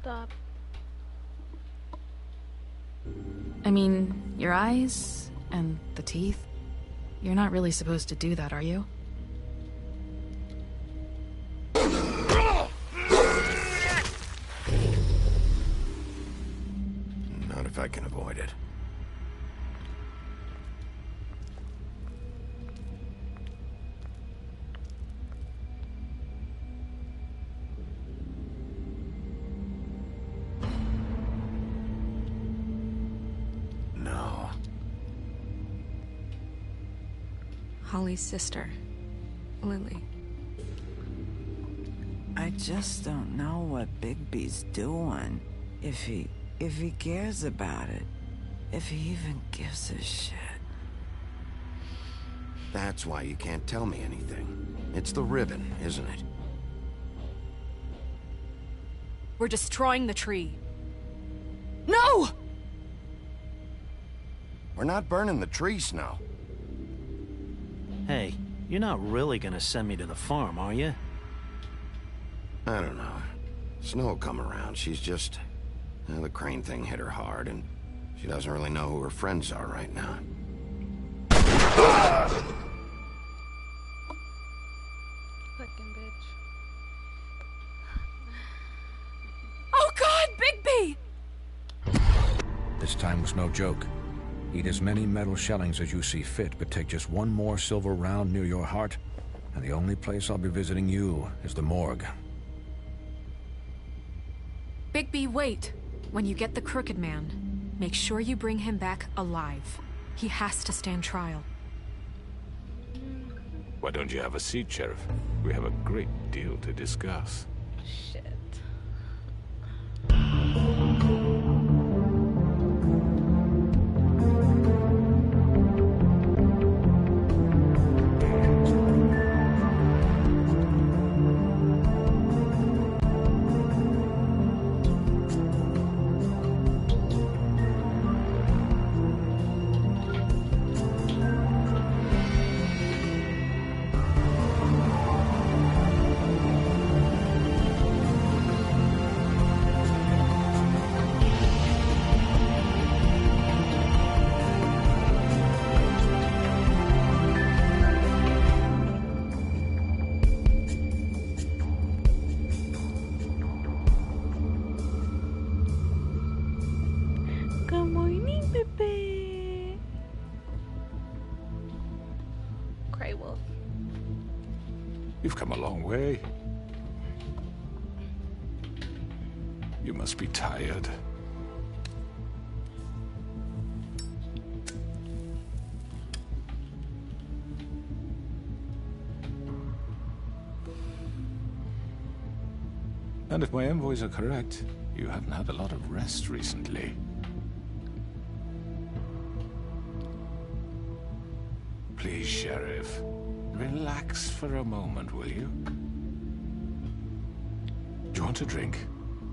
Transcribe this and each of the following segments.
Stop. I mean, your eyes and the teeth. You're not really supposed to do that, are you? Not if I can avoid it. Holly's sister, Lily. I just don't know what Bigby's doing. If he cares about it. If he even gives a shit. That's why you can't tell me anything. It's the ribbon, isn't it? We're destroying the tree. No! We're not burning the tree, Snow. Hey, you're not really gonna send me to the farm, are you? I don't know. Snow will come around. She's just... the crane thing hit her hard, and she doesn't really know who her friends are right now. Fucking bitch. Oh God, Bigby! This time was no joke. Eat as many metal shellings as you see fit, but take just one more silver round near your heart, and the only place I'll be visiting you is the morgue. Bigby, wait. When you get the Crooked Man, make sure you bring him back alive. He has to stand trial. Why don't you have a seat, Sheriff? We have a great deal to discuss. Shit. You've come a long way. You must be tired. And if my envoys are correct, you haven't had a lot of rest recently. Please, Sheriff, relax for a moment, will you? Do you want a drink?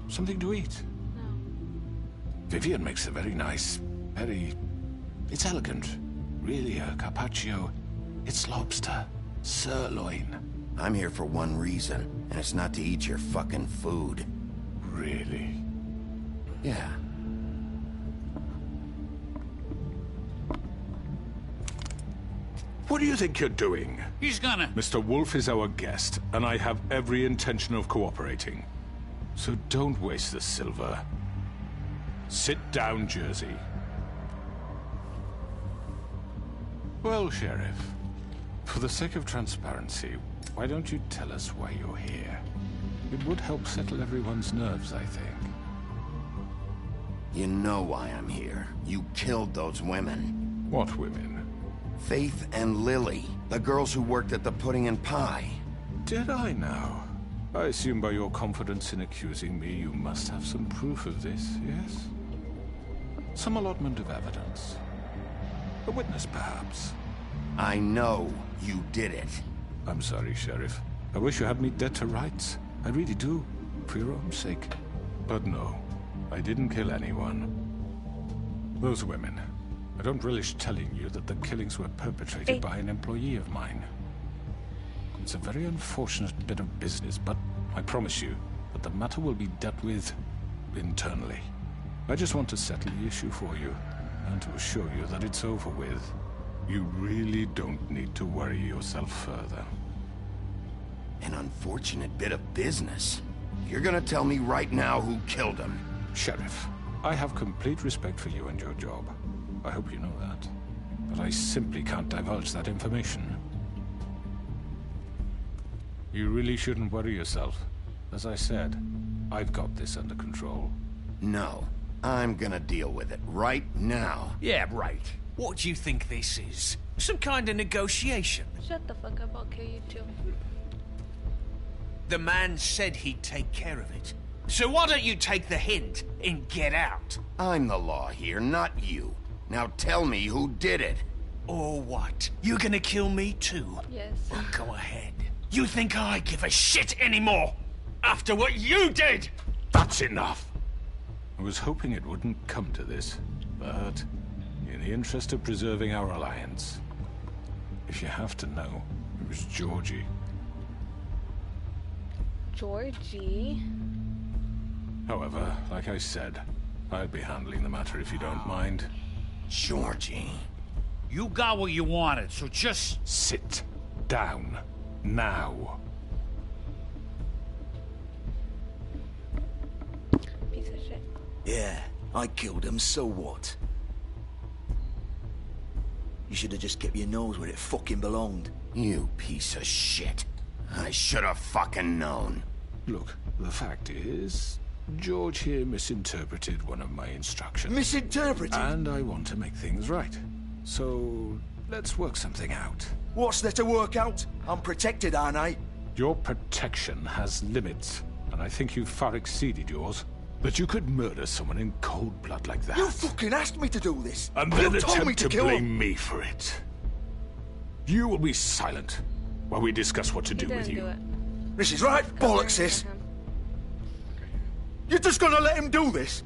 Something to eat? No. Vivian makes a very nice, it's elegant. Really a carpaccio. It's lobster, sirloin. I'm here for one reason, and it's not to eat your fucking food. Really? Yeah. What do you think you're doing? He's gonna... Mr. Wolf is our guest, and I have every intention of cooperating. So don't waste the silver. Sit down, Jersey. Well, Sheriff, for the sake of transparency, why don't you tell us why you're here? It would help settle everyone's nerves, I think. You know why I'm here. You killed those women. What women? Faith and Lily, the girls who worked at the Pudding and Pie. Did I now? I assume by your confidence in accusing me, you must have some proof of this, yes? Some allotment of evidence. A witness, perhaps. I know you did it. I'm sorry, Sheriff. I wish you had me dead to rights. I really do, for your own sake. But no, I didn't kill anyone. Those women. I don't relish telling you that the killings were perpetrated by an employee of mine. It's a very unfortunate bit of business, but I promise you that the matter will be dealt with internally. I just want to settle the issue for you, and to assure you that it's over with. You really don't need to worry yourself further. An unfortunate bit of business. You're gonna tell me right now who killed him. Sheriff, I have complete respect for you and your job. I hope you know that. But I simply can't divulge that information. You really shouldn't worry yourself. As I said, I've got this under control. No, I'm gonna deal with it right now. Yeah, right. What do you think this is? Some kind of negotiation? Shut the fuck up, I'll kill you too. The man said he'd take care of it. So why don't you take the hint and get out? I'm the law here, not you. Now tell me who did it. Or what? You gonna kill me too? Yes. Well, go ahead. You think I give a shit anymore? After what you did? That's enough! I was hoping it wouldn't come to this, but in the interest of preserving our alliance, if you have to know, it was Georgie. Georgie? However, like I said, I'll be handling the matter if you don't mind. Georgie. You got what you wanted, so just... Sit down. Now. Piece of shit. Yeah, I killed him, so what? You should have just kept your nose where it fucking belonged. You piece of shit. I should have fucking known. Look, the fact is, George here misinterpreted one of my instructions. Misinterpreted? And I want to make things right. So, let's work something out. What's there to work out? I'm protected, aren't I? Your protection has limits, and I think you've far exceeded yours. That you could murder someone in cold blood like that. You fucking asked me to do this. And then you told me attempt to to kill blame him. me for it. You will be silent while we discuss what to do with you. This is right, bollocks, sis. You're just gonna let him do this?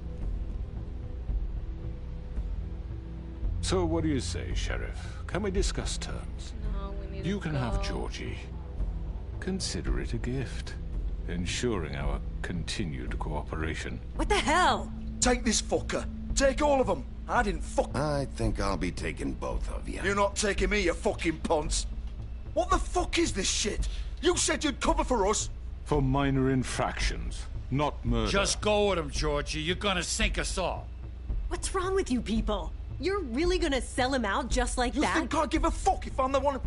So what do you say, Sheriff? Can we discuss terms? No, we need You to can go. have Georgie. Consider it a gift, ensuring our continued cooperation. What the hell? Take this fucker. Take all of them. I didn't fuck... I think I'll be taking both of you. You're not taking me, you fucking ponce. What the fuck is this shit? You said you'd cover for us. For minor infractions, not murder. Just go with him, Georgie. You're gonna sink us all. What's wrong with you people? You're really gonna sell him out just like You that? think I give a fuck if I'm the one...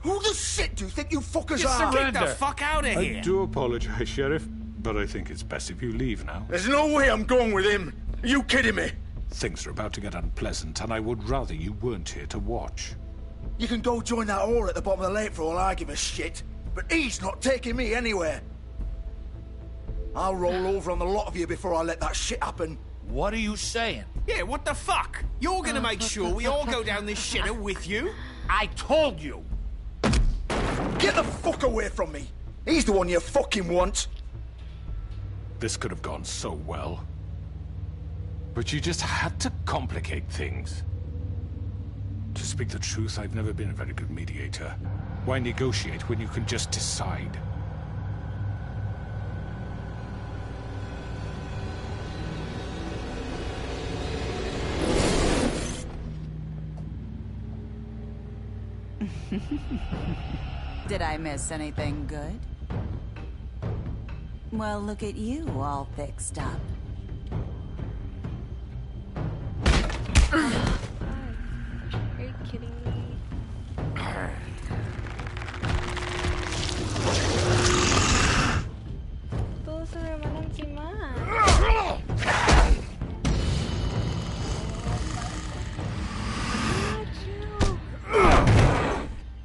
Who the shit do you think you fuckers You are? get the fuck out of I here. do apologize, Sheriff, but I think it's best if you leave now. There's no way I'm going with him. Are you kidding me? Things are about to get unpleasant, and I would rather you weren't here to watch. You can go join that whore at the bottom of the lake for all I give a shit. But he's not taking me anywhere. I'll roll over on the lot of you before I let that shit happen. What are you saying? Yeah, what the fuck? You're gonna make sure we all go down this shitter with you? I told you. Get the fuck away from me. He's the one you fucking want. This could have gone so well. But you just had to complicate things. To speak the truth, I've never been a very good mediator. Why negotiate when you can just decide? Did I miss anything good? Well, look at you, all fixed up. Are you kidding me? Todos se me van a encimar.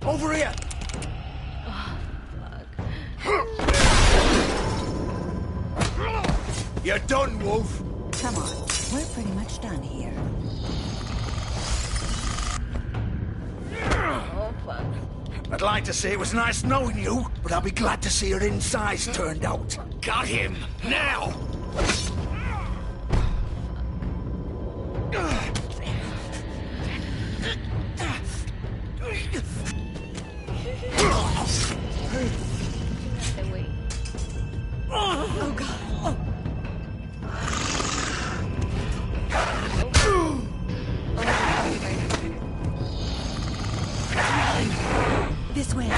Over here! Oh, fuck. You're done, Wolf! Come on, we're pretty much done here. Oh, fuck. I'd like to say it was nice knowing you, but I'll be glad to see your insides turned out. Got him! Now! Oh, God. Oh. This way.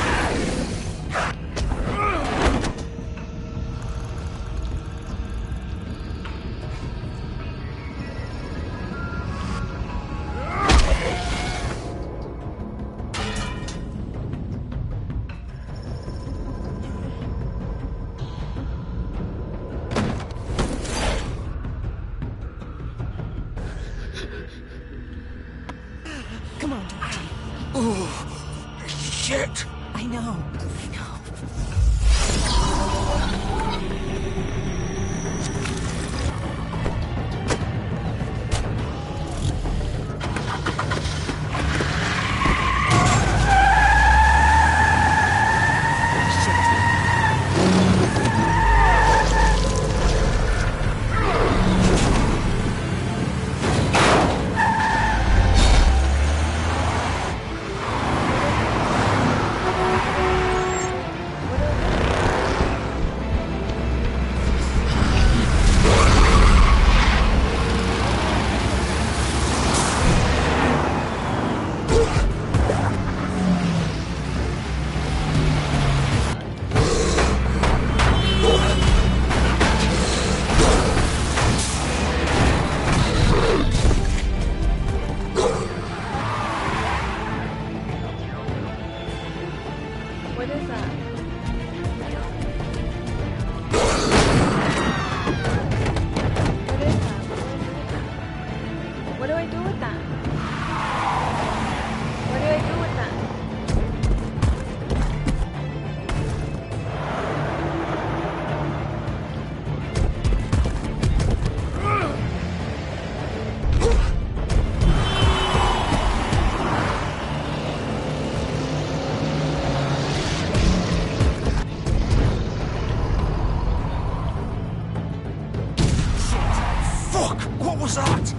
Come on, Dorothy. Oh, shit! I know. What is that? What is that? What do I do with that? What do I do with that? Fuck! What was that?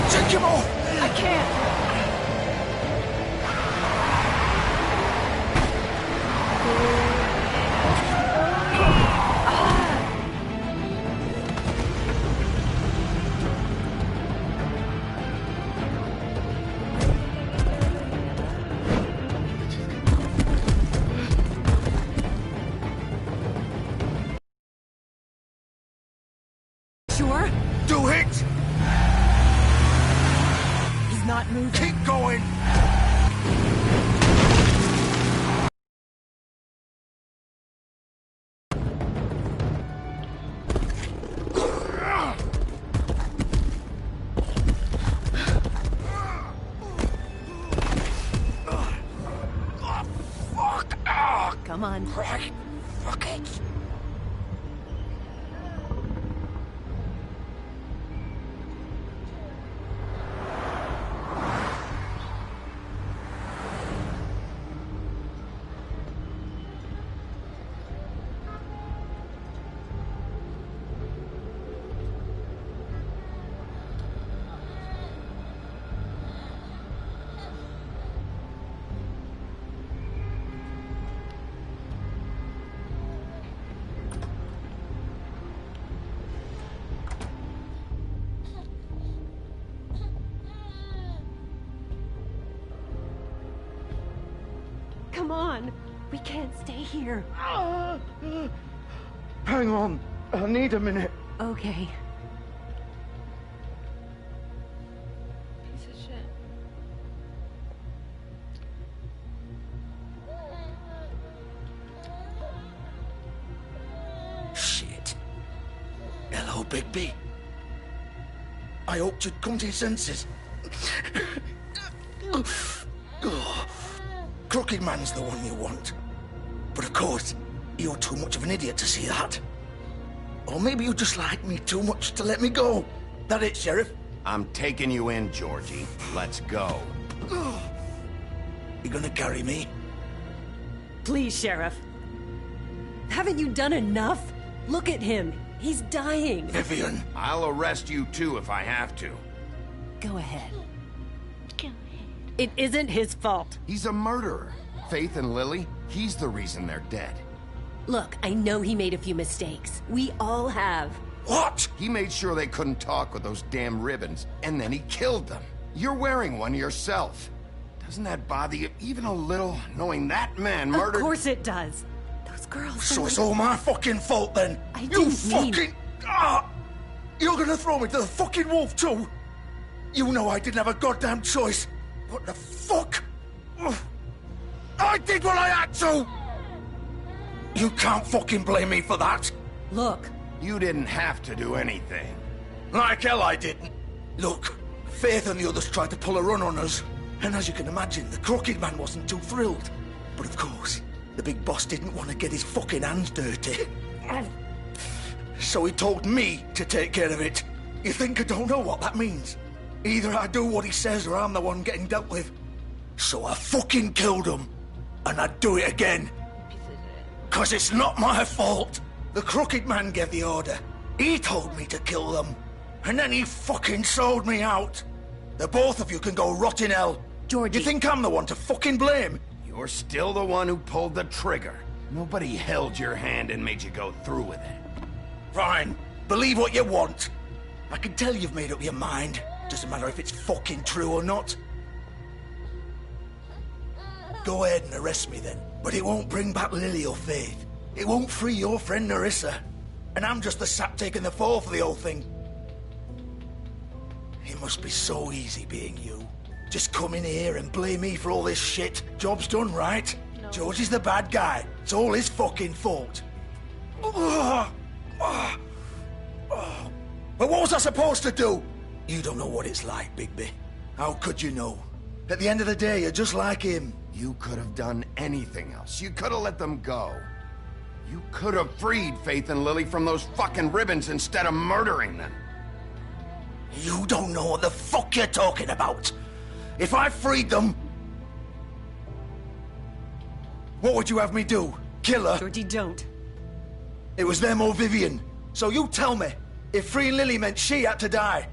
Take him off! I can't. Sure? Do it! He's not moving. Keep going! Fuck! Come on. Right. Fuck it! on. We can't stay here. Hang on. I need a minute. Okay. Piece of shit. Shit. Hello, Bigby. I hoped you'd come to your senses. Crooked Man's the one you want. But of course, you're too much of an idiot to see that. Or maybe you just like me too much to let me go. That it, Sheriff? I'm taking you in, Georgie. Let's go. You gonna carry me? Please, Sheriff. Haven't you done enough? Look at him. He's dying. Vivian. I'll arrest you too if I have to. Go ahead. Go ahead. It isn't his fault. He's a murderer. Faith and Lily, he's the reason they're dead. Look, I know he made a few mistakes. We all have. What? He made sure they couldn't talk with those damn ribbons, and then he killed them. You're wearing one yourself. Doesn't that bother you even a little, knowing that man murdered... Of course it does. Those girls... So it's all my fucking fault then? I You didn't fucking... mean... You're gonna throw me to the fucking wolf too? You know I didn't have a goddamn choice. What the fuck? I did what I had to! You can't fucking blame me for that. Look. You didn't have to do anything. Like hell I didn't. Look, Faith and the others tried to pull a run on us. And as you can imagine, the Crooked Man wasn't too thrilled. But of course, the big boss didn't want to get his fucking hands dirty. So he told me to take care of it. You think I don't know what that means? Either I do what he says or I'm the one getting dealt with. So I fucking killed him. And I'd do it again. Piece of shit. 'Cause it's not my fault. The Crooked Man gave the order. He told me to kill them. And then he fucking sold me out. The both of you can go rot in hell. Georgie. You think I'm the one to fucking blame? You're still the one who pulled the trigger. Nobody held your hand and made you go through with it. Fine. Believe what you want. I can tell you've made up your mind. Doesn't matter if it's fucking true or not. Go ahead and arrest me then. But it won't bring back Lily or Faith. It won't free your friend Narissa. And I'm just the sap taking the fall for the whole thing. It must be so easy being you. Just come in here and blame me for all this shit. Job's done, right? No. George is the bad guy. It's all his fucking fault. But what was I supposed to do? You don't know what it's like, Bigby. How could you know? At the end of the day, you're just like him. You could have done anything else. You could have let them go. You could have freed Faith and Lily from those fucking ribbons instead of murdering them. You don't know what the fuck you're talking about. If I freed them... What would you have me do? Kill her? Georgie, don't. It was them or Vivian. So you tell me, if freeing Lily meant she had to die,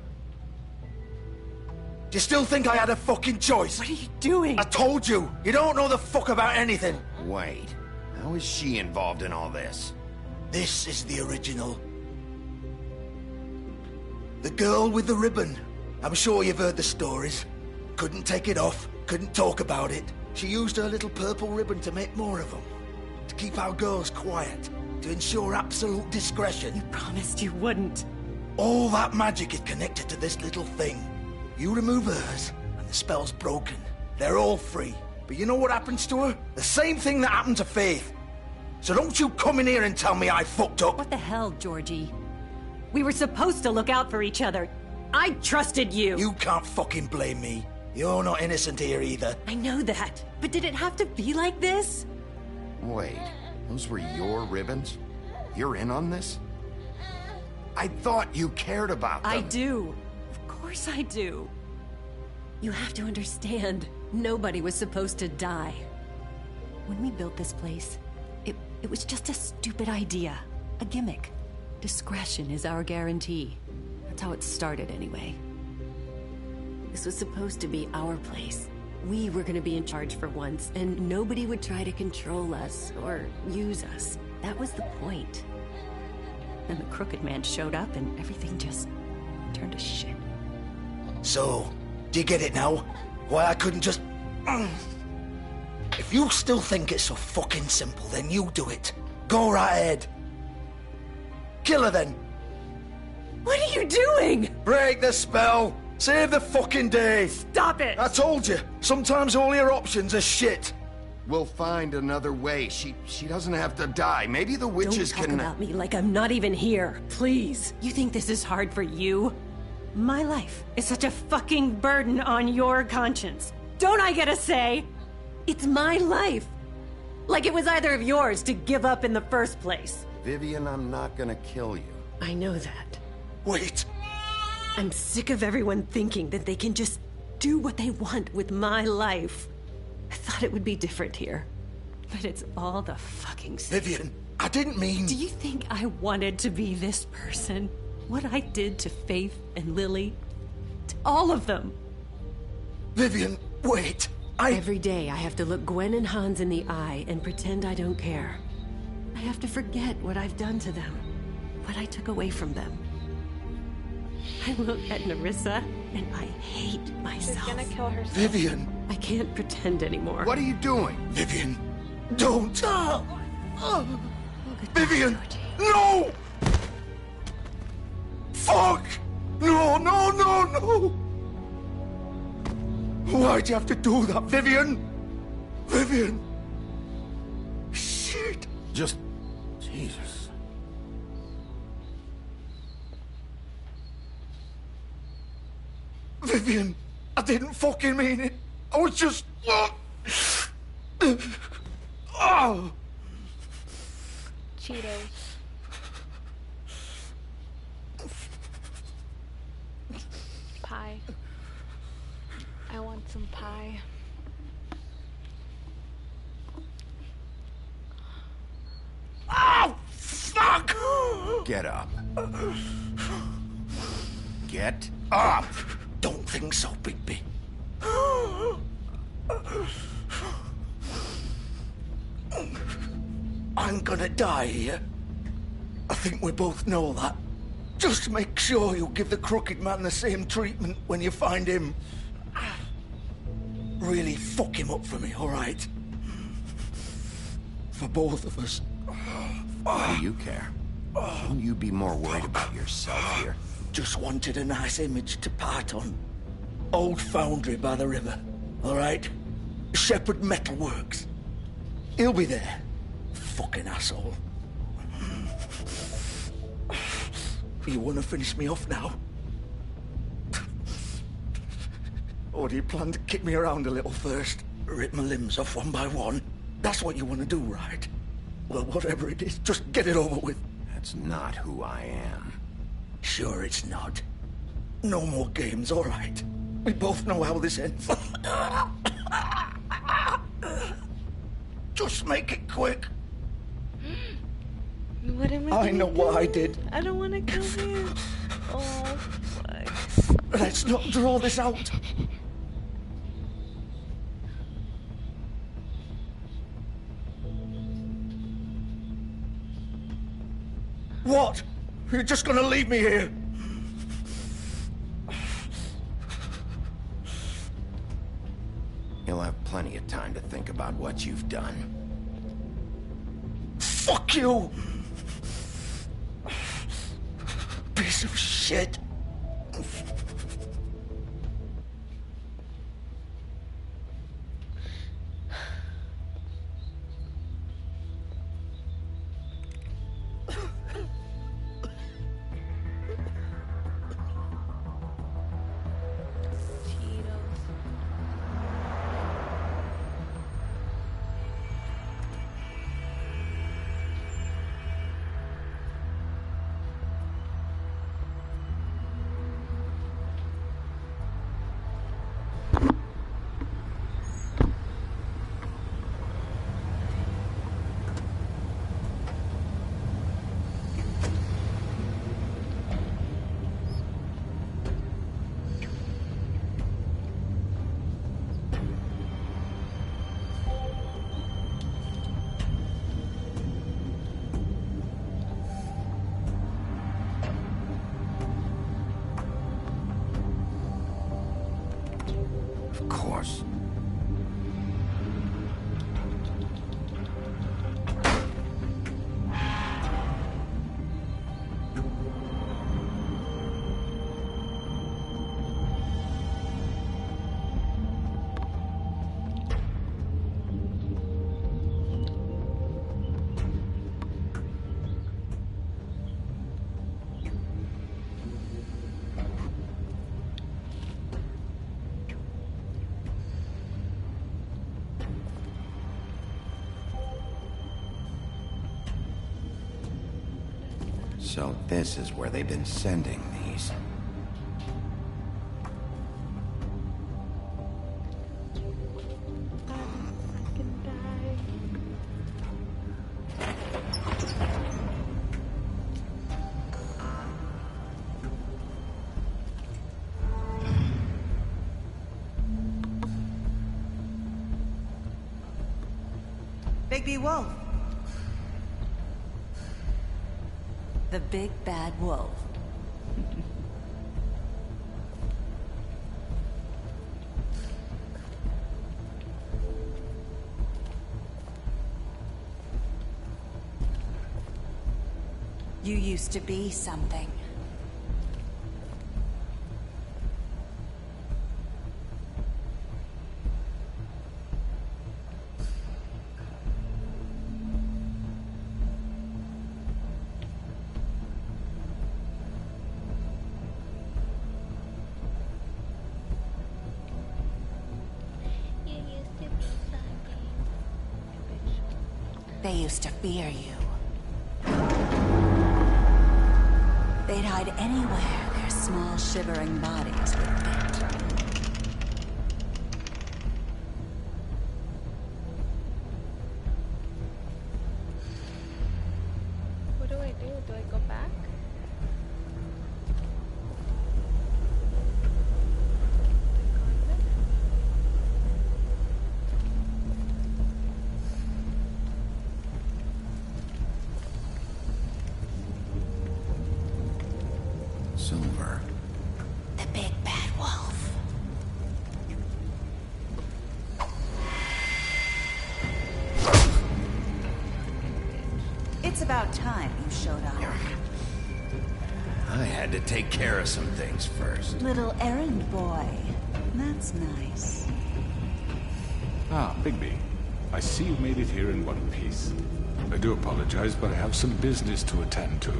do you still think I had a fucking choice? What are you doing? I told you, you don't know the fuck about anything. Wait, how is she involved in all this? This is the original. The girl with the ribbon. I'm sure you've heard the stories. Couldn't take it off, couldn't talk about it. She used her little purple ribbon to make more of them. To keep our girls quiet. To ensure absolute discretion. You promised you wouldn't. All that magic is connected to this little thing. You remove hers, and the spell's broken. They're all free. But you know what happens to her? The same thing that happened to Faith. So don't you come in here and tell me I fucked up. What the hell, Georgie? We were supposed to look out for each other. I trusted you. You can't fucking blame me. You're not innocent here either. I know that. But did it have to be like this? Wait, those were your ribbons? You're in on this? I thought you cared about them. I do. Of course I do. You have to understand, nobody was supposed to die. When we built this place, it was just a stupid idea. A gimmick. Discretion is our guarantee. That's how it started anyway. This was supposed to be our place. We were gonna be in charge for once, and nobody would try to control us or use us. That was the point. Then the Crooked Man showed up and everything just turned to shit. So, do you get it now? Why I couldn't just... If If you still think it's so fucking simple, then you do it. Go right ahead. Kill her then. What are you doing? Break the spell. Save the fucking day. Stop it. I told you. Sometimes all your options are shit. We'll find another way. She doesn't have to die. Maybe the witches Don't talk can... about me like I'm not even here. Please. You think this is hard for you? My life is such a fucking burden on your conscience. Don't I get a say? It's my life. Like it was either of yours to give up in the first place. Vivian, I'm not gonna kill you. I know that. Wait. I'm sick of everyone thinking that they can just do what they want with my life. I thought it would be different here. But it's all the fucking same. Vivian, I didn't mean... Do you think I wanted to be this person? What I did to Faith and Lily? To all of them? Vivian, wait. Every day I have to look Gwen and Hans in the eye and pretend I don't care. I have to forget what I've done to them. What I took away from them. I look at Nerissa and I hate myself. She's gonna kill herself. Vivian. I can't pretend anymore. What are you doing? Vivian, don't. Vivian, no! Fuck! No, no, no, no! Why'd you have to do that, Vivian? Vivian! Shit! Just... Jesus. Vivian, I didn't fucking mean it. I was just... Oh! Cheetos. Pie. I want some pie. Oh, fuck! Get up. Get up! Don't think so, Bigby. I'm gonna die here. I think we both know that. Just make sure you give the crooked man the same treatment when you find him. Really fuck him up for me, all right? For both of us. Why do you care? Shouldn't you be more worried about yourself here? Just wanted a nice image to part on. Old foundry by the river, all right? Shepherd Metalworks. He'll be there. Fucking asshole. You want to finish me off now? Or do you plan to kick me around a little first? Rip my limbs off one by one? That's what you want to do, right? Well, whatever it is, just get it over with. That's not who I am. Sure it's not. No more games, all right? We both know how this ends. Just make it quick. What am I I know what I did. I don't want to kill him. Oh, fuck. Let's not draw this out. What? You're just gonna leave me here? You'll have plenty of time to think about what you've done. Fuck you! Piece of shit. Of course. So this is where they've been sending these. Bigby Wolf. The big bad wolf. You used to be something. They used to fear you. They'd hide anywhere their small, shivering bodies would fit. What do I do? Do I go back? Silver. The big bad wolf. It's about time you showed up. I had to take care of some things first. Little errand boy. That's nice. Ah, Bigby. I see you made it here in one piece. I do apologize, but I have some business to attend to.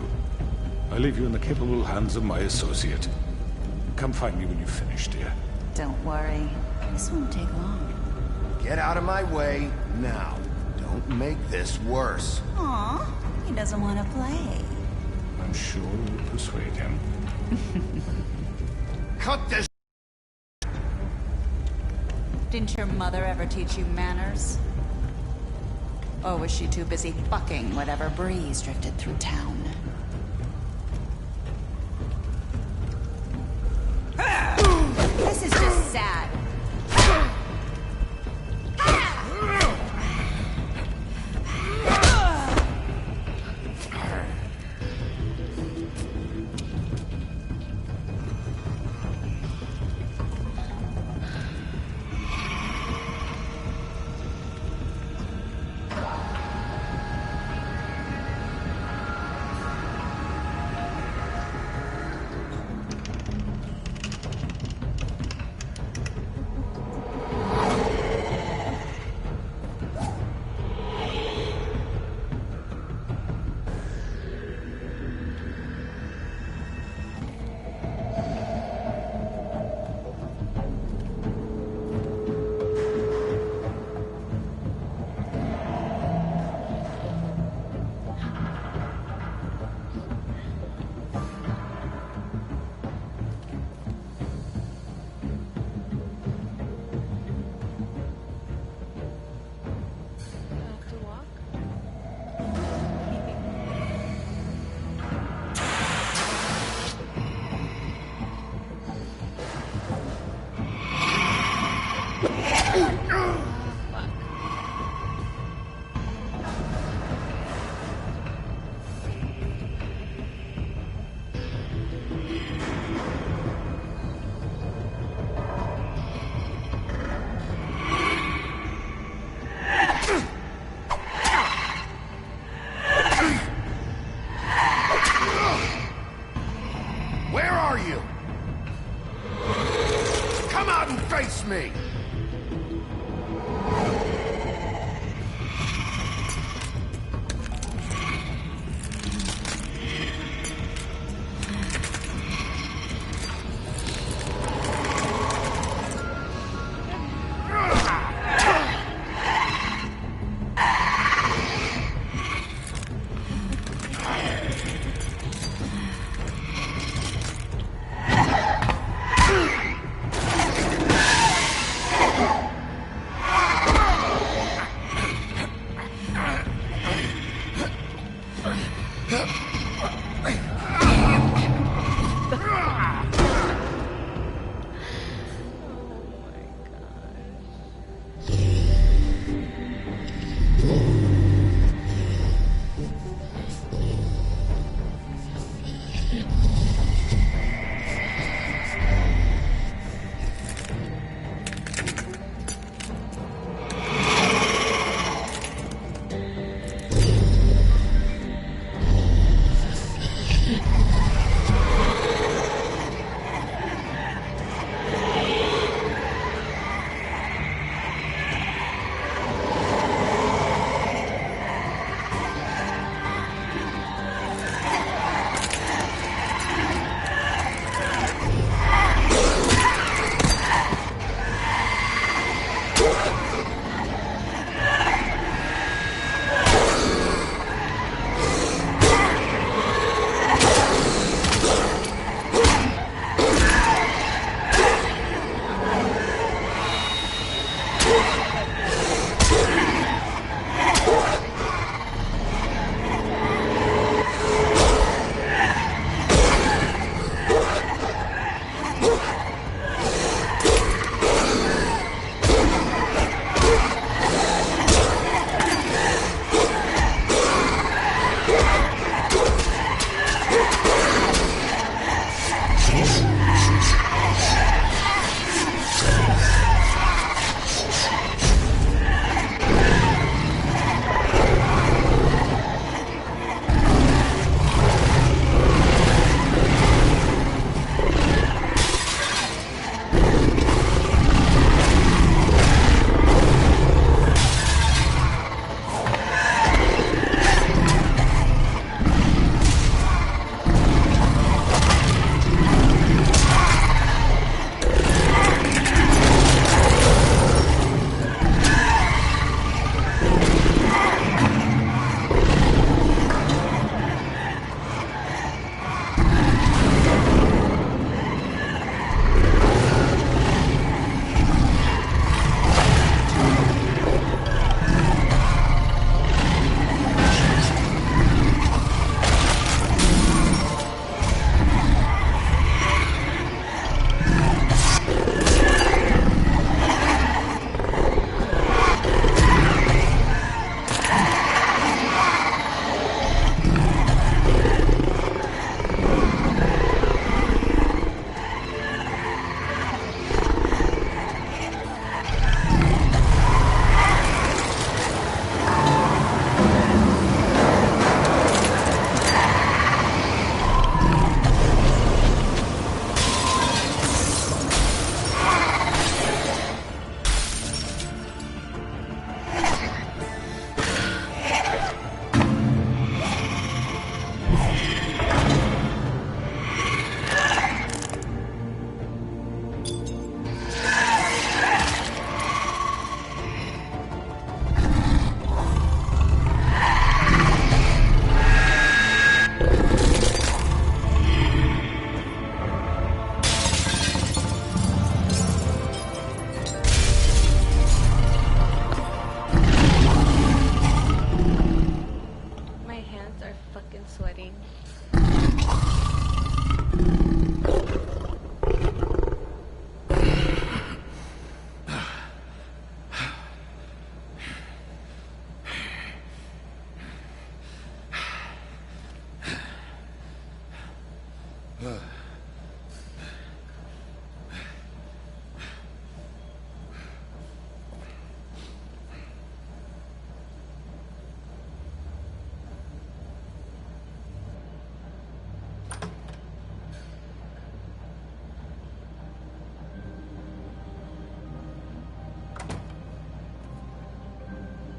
I leave you in the capable hands of my associate. Come find me when you've finished, dear. Don't worry. This won't take long. Get out of my way now. Don't make this worse. Aw, he doesn't want to play. I'm sure you'll persuade him. Cut this! Didn't your mother ever teach you manners? Or was she too busy fucking whatever breeze drifted through town? This is just sad. Face me!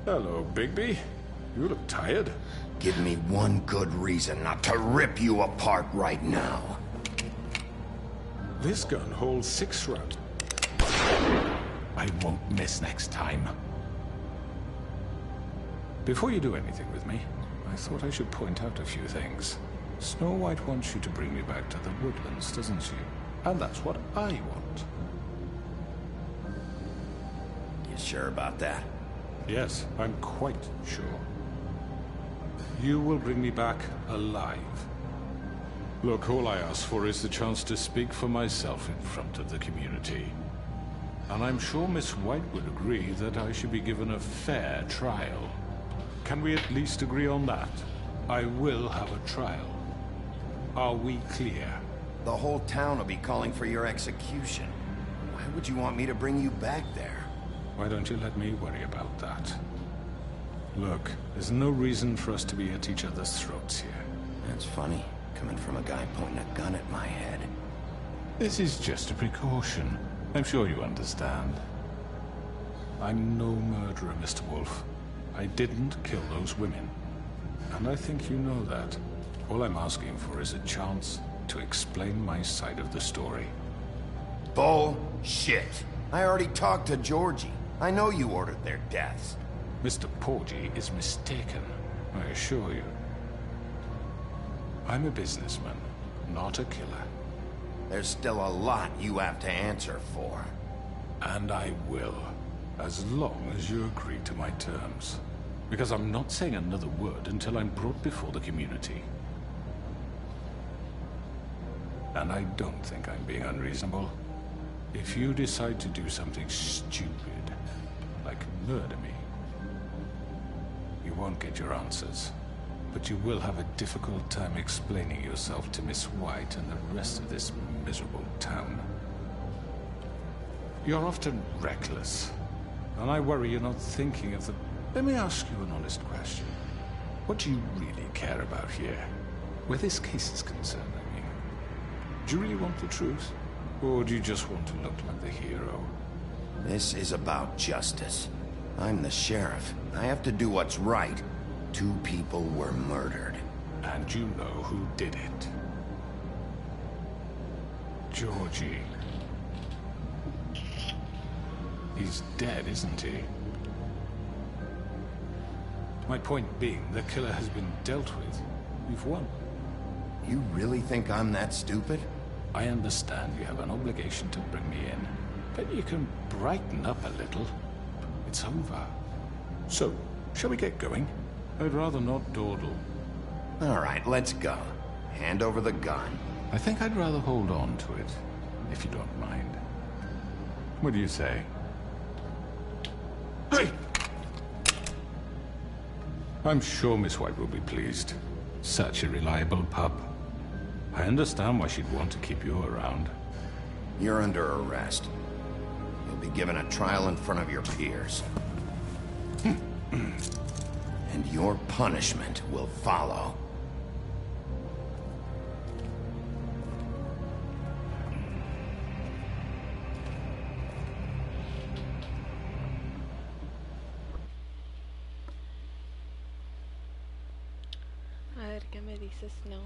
Hello, Bigby. You look tired. Give me one good reason not to rip you apart right now. This gun holds 6 rounds. I won't miss next time. Before you do anything with me, I thought I should point out a few things. Snow White wants you to bring me back to the woodlands, doesn't she? And that's what I want. You sure about that? Yes, I'm quite sure. You will bring me back alive. Look, all I ask for is the chance to speak for myself in front of the community. And I'm sure Miss White would agree that I should be given a fair trial. Can we at least agree on that? I will have a trial. Are we clear? The whole town will be calling for your execution. Why would you want me to bring you back there? Why don't you let me worry about that? Look, there's no reason for us to be at each other's throats here. That's funny, coming from a guy pointing a gun at my head. This is just a precaution. I'm sure you understand. I'm no murderer, Mr. Wolf. I didn't kill those women. And I think you know that. All I'm asking for is a chance to explain my side of the story. Bullshit. I already talked to Georgie. I know you ordered their deaths. Mr. Porgy is mistaken, I assure you. I'm a businessman, not a killer. There's still a lot you have to answer for. And I will, as long as you agree to my terms. Because I'm not saying another word until I'm brought before the community. And I don't think I'm being unreasonable. If you decide to do something stupid, like murder me, you won't get your answers. But you will have a difficult time explaining yourself to Miss White and the rest of this miserable town. You're often reckless, and I worry you're not thinking of the... Let me ask you an honest question. What do you really care about here? Where this case is concerned, I mean. Do you really want the truth? Or do you just want to look like the hero? This is about justice. I'm the sheriff. I have to do what's right. 2 people were murdered. And you know who did it. Georgie. He's dead, isn't he? My point being, the killer has been dealt with. You've won. You really think I'm that stupid? I understand you have an obligation to bring me in, but you can brighten up a little. It's over. So, shall we get going? I'd rather not dawdle. All right, let's go. Hand over the gun. I think I'd rather hold on to it, if you don't mind. What do you say? Hey! I'm sure Miss White will be pleased. Such a reliable pup. I understand why she'd want to keep you around. You're under arrest. You'll be given a trial in front of your peers. And your punishment will follow. A ver, ¿qué me dices? No.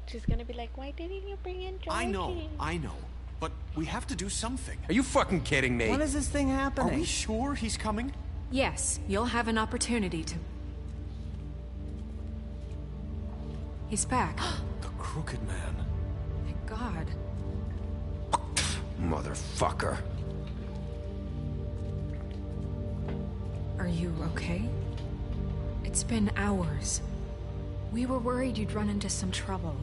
She's gonna be like, why didn't you bring in Georgie? I know. But we have to do something. Are you fucking kidding me? When is this thing happening? Are we sure he's coming? Yes, you'll have an opportunity to... He's back. The Crooked Man. Thank God. Motherfucker. Are you okay? It's been hours. We were worried you'd run into some trouble.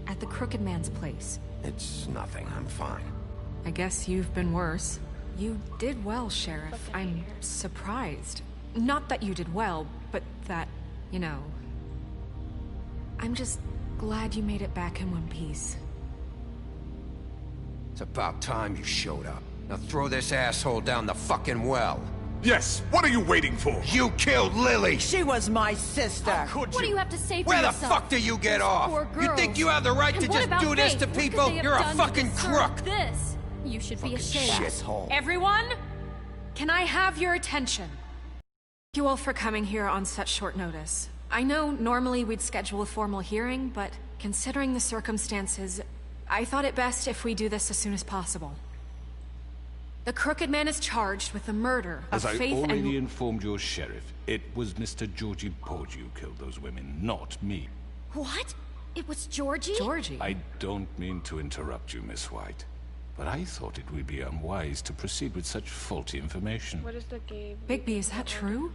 At the Crooked Man's place. It's nothing. I'm fine. I guess you've been worse. You did well, Sheriff. I'm surprised. Not that you did well, but that, you know... I'm just glad you made it back in one piece. It's about time you showed up. Now throw this asshole down the fucking well. Yes, what are you waiting for? You killed Lily! She was my sister. How could you? What do you have to say for Where yourself? the fuck do you get off? Poor You girls. think you have the right And to what just about do this Faith? to What could people? they have You're a done to fucking deserve crook! This. You should be ashamed. Shithole. Everyone, can I have your attention? Thank you all for coming here on such short notice. I know normally we'd schedule a formal hearing, but considering the circumstances, I thought it best if we do this as soon as possible. The Crooked Man is charged with the murder of As I Faith already and... informed your sheriff, it was Mr. Georgie Porgy who killed those women, not me. What? It was Georgie? Georgie? I don't mean to interrupt you, Miss White, but I thought it would be unwise to proceed with such faulty information. What is the game? Bigby, is that true?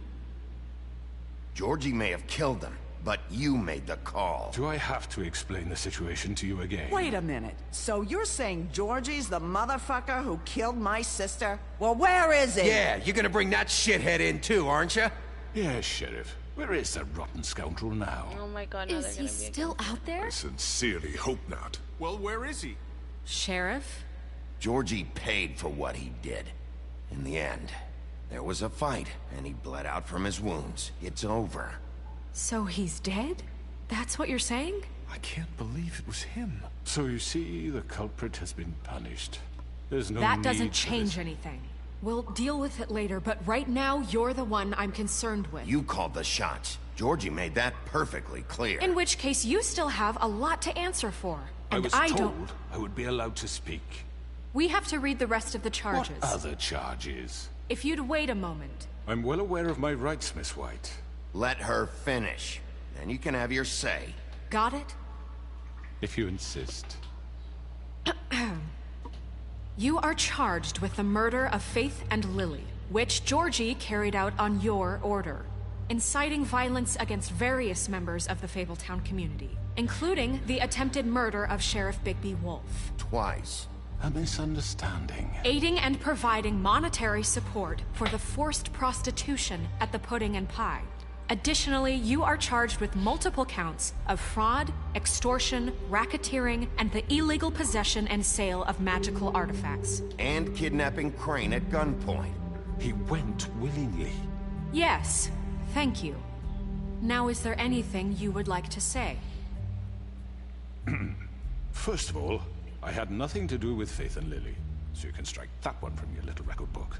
Georgie may have killed them, but you made the call. Do I have to explain the situation to you again? Wait a minute. So you're saying Georgie's the motherfucker who killed my sister? Well, where is he? Yeah, you're gonna bring that shithead in too, aren't you? Yes, Sheriff. Where is that rotten scoundrel now? Oh my god, now Is they're he gonna be still out there? I sincerely hope not. Well, where is he? Sheriff? Georgie paid for what he did. In the end, there was a fight, and he bled out from his wounds. It's over. So he's dead? That's what you're saying? I can't believe it was him. So you see, the culprit has been punished. There's no That need doesn't for change this. anything. We'll deal with it later, but right now, you're the one I'm concerned with. You called the shots. Georgie made that perfectly clear. In which case, you still have a lot to answer for. I And was I told don't... I would be allowed to speak. We have to read the rest of the charges. What other charges? If you'd wait a moment. I'm well aware of my rights, Miss White. Let her finish. Then you can have your say. Got it? If you insist. You are charged with the murder of Faith and Lily, which Georgie carried out on your order, inciting violence against various members of the Fabletown community, including the attempted murder of Sheriff Bigby Wolf. Twice. A misunderstanding. Aiding and providing monetary support for the forced prostitution at the Pudding and Pie. Additionally, you are charged with multiple counts of fraud, extortion, racketeering, and the illegal possession and sale of magical artifacts. And kidnapping Crane at gunpoint. He went willingly. Yes, thank you. Now, is there anything you would like to say? First of all, I had nothing to do with Faith and Lily, so you can strike that one from your little record book.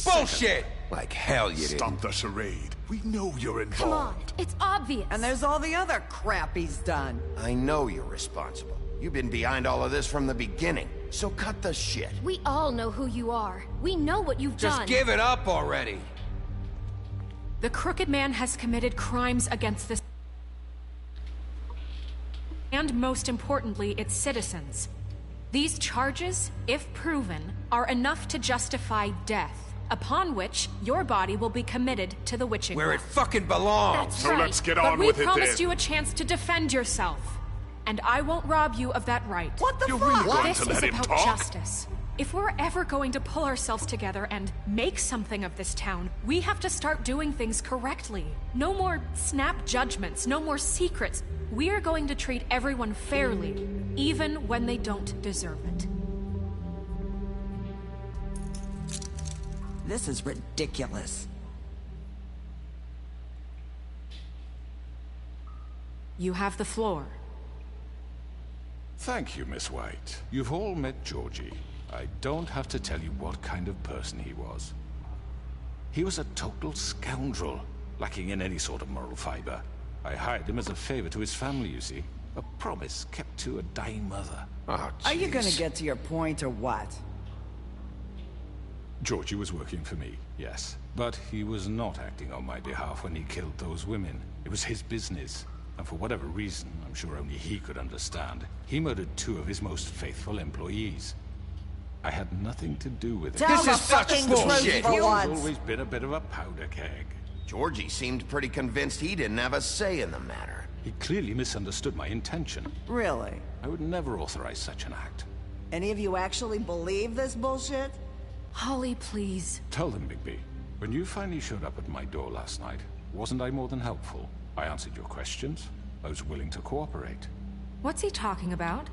Bullshit! Like hell you didn't. Stop the charade. We know you're involved. Come on, it's obvious. And there's all the other crap he's done. I know you're responsible. You've been behind all of this from the beginning. So cut the shit. We all know who you are. We know what you've done. Just give it up already. The Crooked Man has committed crimes against this... and most importantly, its citizens. These charges, if proven, are enough to justify death, upon which your body will be committed to the witching Where well. it fucking belongs. That's So right. let's get But on we with it promised then. you a chance to defend yourself. And I won't rob you of that right. What the You're fuck? really going This to is let him about talk? justice. If we're ever going to pull ourselves together and make something of this town, we have to start doing things correctly. No more snap judgments, no more secrets. We are going to treat everyone fairly, even when they don't deserve it. This is ridiculous. You have the floor. Thank you, Miss White. You've all met Georgie. I don't have to tell you what kind of person he was. He was a total scoundrel, lacking in any sort of moral fiber. I hired him as a favor to his family, you see. A promise kept to a dying mother. Oh, Are you gonna jeez. get to your point or what? Georgie was working for me, yes. But he was not acting on my behalf when he killed those women. It was his business. And for whatever reason, I'm sure only he could understand, he murdered 2 of his most faithful employees. I had nothing to do with it. Tell the fucking truth bullshit. for He's once. always been a bit of a powder keg. Georgie seemed pretty convinced he didn't have a say in the matter. He clearly misunderstood my intention. Really? I would never authorize such an act. Any of you actually believe this bullshit? Holly, please. Tell them, Bigby. When you finally showed up at my door last night, wasn't I more than helpful? I answered your questions. I was willing to cooperate. What's he talking about?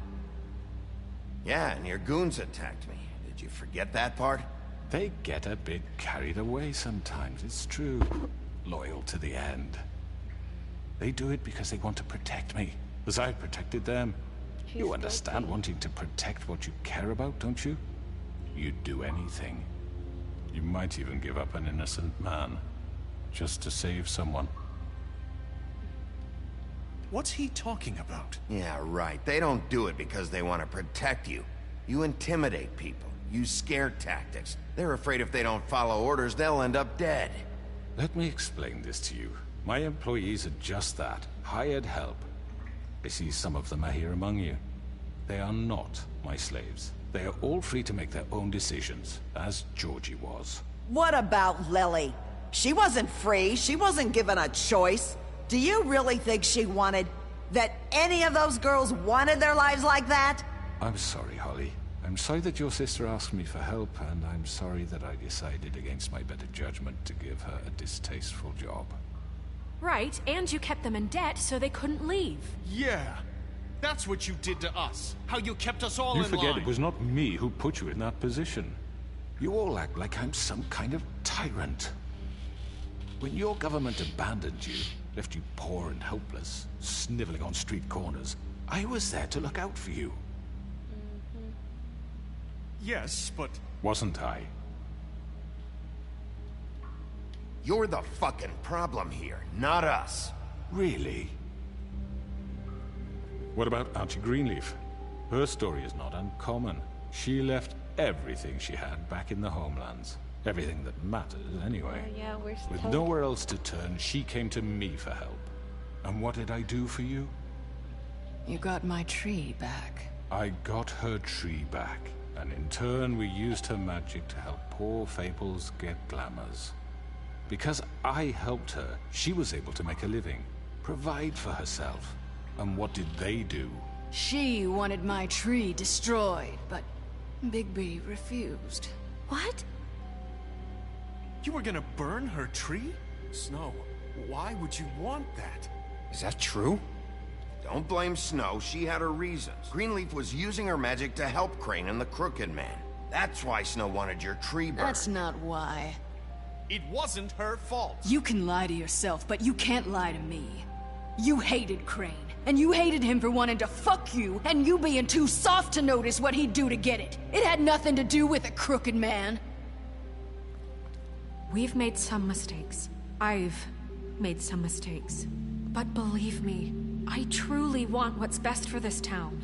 Yeah, and your goons attacked me. Did you forget that part? They get a bit carried away sometimes, it's true. Loyal to the end. They do it because they want to protect me, as I protected them. You understand wanting to protect what you care about, don't you? You'd do anything. You might even give up an innocent man, just to save someone. What's he talking about? Yeah, right. They don't do it because they want to protect you. You intimidate people. Use scare tactics. They're afraid if they don't follow orders, they'll end up dead. Let me explain this to you. My employees are just that. Hired help. I see some of them are here among you. They are not my slaves. They are all free to make their own decisions, as Georgie was. What about Lily? She wasn't free. She wasn't given a choice. Do you really think she wanted... that any of those girls wanted their lives like that? I'm sorry, Holly. I'm sorry that your sister asked me for help, and I'm sorry that I decided against my better judgment to give her a distasteful job. Right, and you kept them in debt so they couldn't leave. Yeah. That's what you did to us. How you kept us all You in forget line. it was not me who put you in that position. You all act like I'm some kind of tyrant. When your government abandoned you, left you poor and helpless, sniveling on street corners, I was there to look out for you. Yes, but... Wasn't I? You're the fucking problem here, not us. Really? What about Auntie Greenleaf? Her story is not uncommon. She left everything she had back in the homelands. Everything that matters, anyway. Yeah, we're still... With nowhere else to turn, she came to me for help. And what did I do for you? You got my tree back. I got her tree back. And in turn, we used her magic to help poor Fables get glamours. Because I helped her, she was able to make a living, provide for herself. And what did they do? She wanted my tree destroyed, but Bigby refused. What? You were gonna burn her tree? Snow, why would you want that? Is that true? Don't blame Snow, she had her reasons. Greenleaf was using her magic to help Crane and the Crooked Man. That's why Snow wanted your tree burned. That's not why. It wasn't her fault. You can lie to yourself, but you can't lie to me. You hated Crane, and you hated him for wanting to fuck you, and you being too soft to notice what he'd do to get it. It had nothing to do with a Crooked Man. We've made some mistakes. I've made some mistakes. But believe me, I truly want what's best for this town.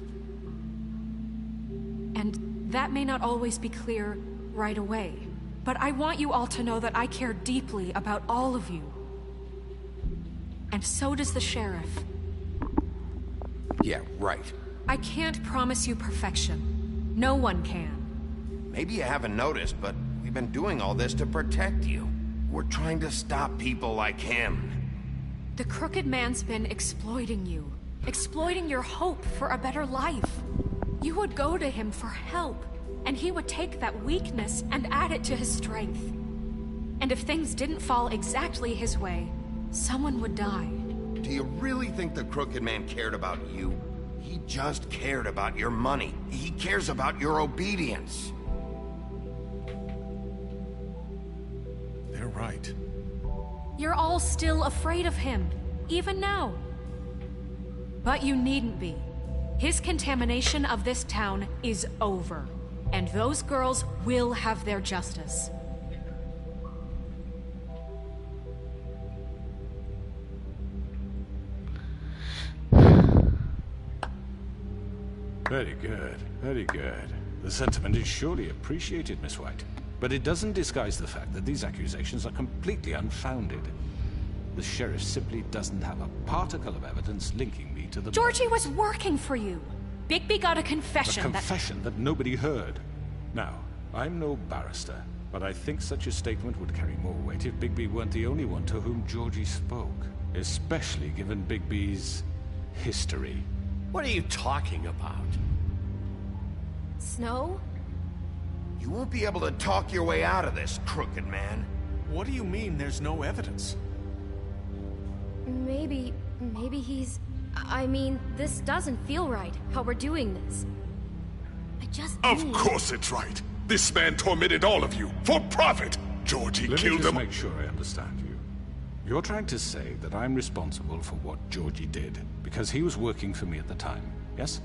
And that may not always be clear right away, but I want you all to know that I care deeply about all of you. And so does the sheriff. Yeah, right. I can't promise you perfection. No one can. Maybe you haven't noticed, but we've been doing all this to protect you. We're trying to stop people like him. The Crooked Man's been exploiting you. Exploiting your hope for a better life. You would go to him for help, and he would take that weakness and add it to his strength. And if things didn't fall exactly his way, someone would die. Do you really think the Crooked Man cared about you? He just cared about your money. He cares about your obedience. They're right. You're all still afraid of him, even now. But you needn't be. His contamination of this town is over, and those girls will have their justice. Very good, very good. The sentiment is surely appreciated, Miss White. But it doesn't disguise the fact that these accusations are completely unfounded. The sheriff simply doesn't have a particle of evidence linking me to the... Georgie was working for you. Bigby got a confession A confession that nobody heard. Now, I'm no barrister, But I think such a statement would carry more weight if Bigby weren't the only one to whom Georgie spoke. Especially given Bigby's history. What are you talking about? Snow? You won't be able to talk your way out of this, crooked man. What do you mean there's no evidence? Maybe he's... I mean, this doesn't feel right, how we're doing this. I just Of course it's right. This man tormented all of you, for profit! Georgie Let me killed just him. make sure I understand you. You're trying to say that I'm responsible for what Georgie did, because he was working for me at the time, yes?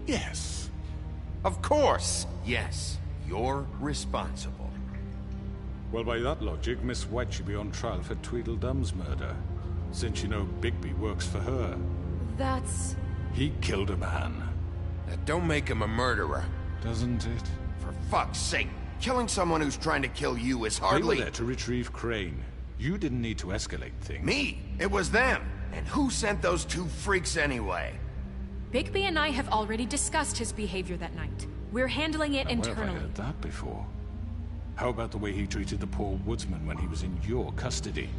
Yes. Of course, yes. You're responsible. Well, by that logic, Miss White should be on trial for Tweedledum's murder, since you know Bigby works for her. That's... He killed a man. That don't make him a murderer. Doesn't it? For fuck's sake, killing someone who's trying to kill you is They hardly... were there to retrieve Crane. You didn't need to escalate things. Me? It was them. And who sent those two freaks anyway? Bigby and I have already discussed his behavior that night. We're handling it Now, where have I internally. heard that before? How about the way he treated the poor woodsman when he was in your custody?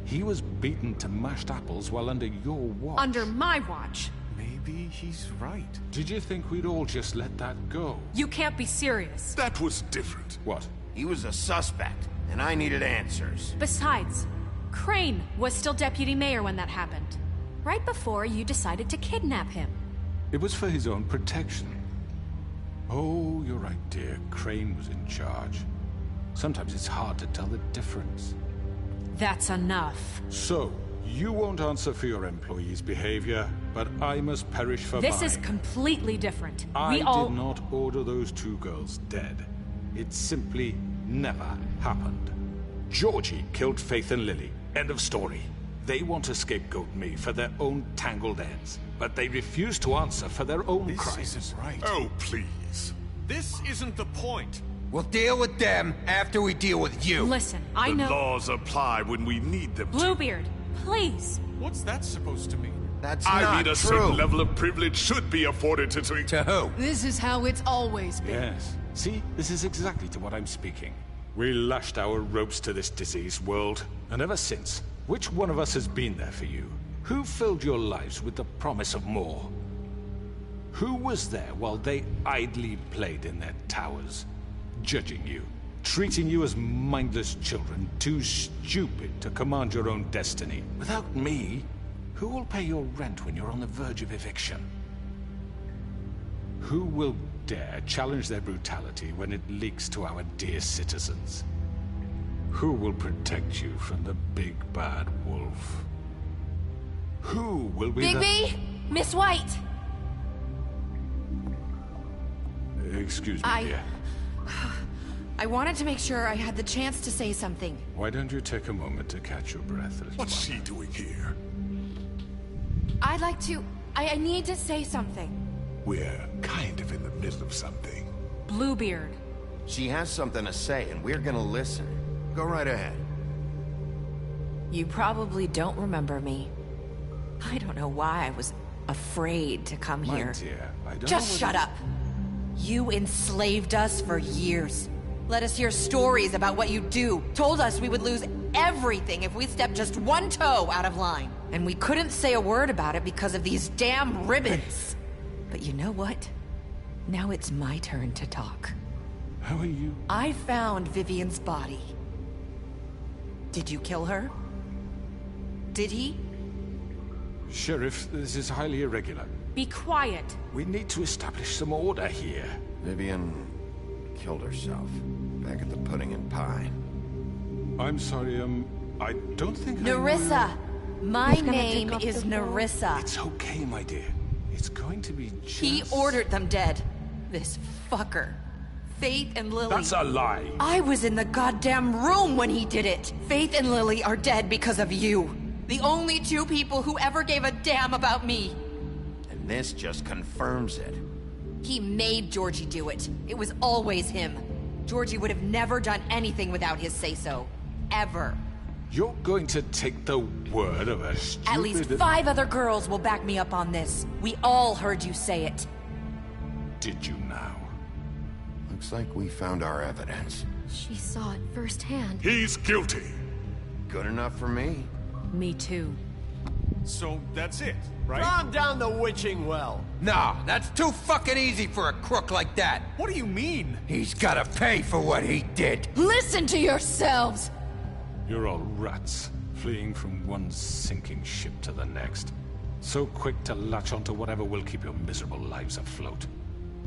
He was beaten to mashed apples while under your watch. Under my watch. Maybe he's right. Did you think we'd all just let that go? You can't be serious. That was different. What? He was a suspect, and I needed answers. Besides, Crane was still deputy mayor when that happened. Right before you decided to kidnap him. It was for his own protection. Oh, you're right, dear. Crane was in charge. Sometimes it's hard to tell the difference. That's enough. So, you won't answer for your employees' behavior, but I must perish for This mine. is completely different. I We all... did not order those two girls dead. It simply never happened. Georgie killed Faith and Lily. End of story. They want to scapegoat me for their own tangled ends, but they refuse to answer for their own crimes. This isn't right. Oh, please. This isn't the point. We'll deal with them after we deal with you. Listen, I know... The laws apply when we need them to. Bluebeard, please. What's that supposed to mean? That's I not mean, a true. certain level of privilege should be afforded to... To who? This is how it's always been. Yes. See, this is exactly to what I'm speaking. We lashed our ropes to this diseased world, and ever since, which one of us has been there for you? Who filled your lives with the promise of more? Who was there while they idly played in their towers, judging you, treating you as mindless children, too stupid to command your own destiny? Without me, who will pay your rent when you're on the verge of eviction? Who will dare challenge their brutality when it leaks to our dear citizens? Who will protect you from the big bad wolf? Who will be Bigby! Miss White! Excuse me, dear. I wanted to make sure I had the chance to say something. Why don't you take a moment to catch your breath? What's she doing here? I'd like to... I need to say something. We're kind of in the middle of something. Bluebeard. She has something to say, and we're gonna listen. Go right ahead. You probably don't remember me. I don't know why I was afraid to come My here. dear, I don't Just know shut up. You enslaved us for years. Let us hear stories about what you do. Told us we would lose everything if we stepped just one toe out of line. And we couldn't say a word about it because of these damn ribbons. But you know what? Now it's my turn to talk. How are you? I found Vivian's body. Did you kill her? Did he? Sheriff, this is highly irregular. Be quiet. We need to establish some order here. Vivian killed herself back at the Pudding and Pie. I'm sorry, I don't think Nerissa! My He's gonna name take off is the phone. Nerissa. It's okay, my dear. It's going to be just... He ordered them dead. This fucker. Faith and Lily. That's a lie. I was in the goddamn room when he did it. Faith and Lily are dead because of you. The only two people who ever gave a damn about me. And this just confirms it. He made Georgie do it. It was always him. Georgie would have never done anything without his say-so. Ever. You're going to take the word of a stupid... At least 5 other girls will back me up on this. We all heard you say it. Did you now? Looks like we found our evidence. She saw it firsthand. He's guilty. Good enough for me. Me too. So that's it, right? Calm down the witching well. No, that's too fucking easy for a crook like that. What do you mean? He's gotta pay for what he did. Listen to yourselves! You're all rats, fleeing from one sinking ship to the next. So quick to latch onto whatever will keep your miserable lives afloat.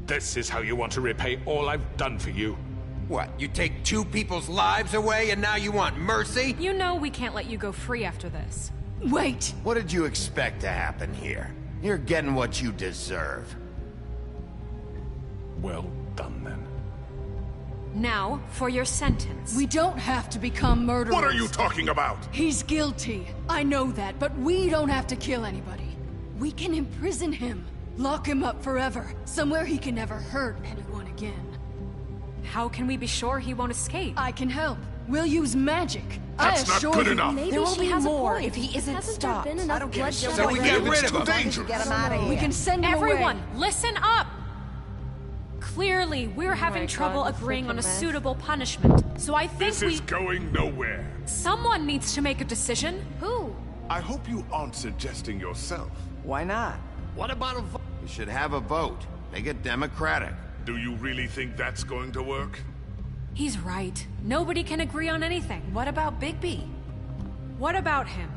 This is how you want to repay all I've done for you. What, you take two people's lives away and now you want mercy? You know we can't let you go free after this. Wait! What did you expect to happen here? You're getting what you deserve. Well done, then. Now, for your sentence. We don't have to become murderers. What are you talking about? He's guilty. I know that, but we don't have to kill anybody. We can imprison him. Lock him up forever. Somewhere he can never hurt anyone again. How can we be sure he won't escape? I can help. We'll use magic. That's not good enough. There will be more if he isn't Hasn't stopped. there been enough bloodshed? So we get rid It's of too him. dangerous. Get him out of here. We can send him Everyone, away. listen up! Clearly, we're having my trouble God, agreeing on a freaking mess. suitable punishment. So I think This is going nowhere. Someone needs to make a decision. Who? I hope you aren't suggesting yourself. Why not? What about a vote? We should have a vote. Make it democratic. Do you really think that's going to work? He's right. Nobody can agree on anything. What about Bigby? What about him?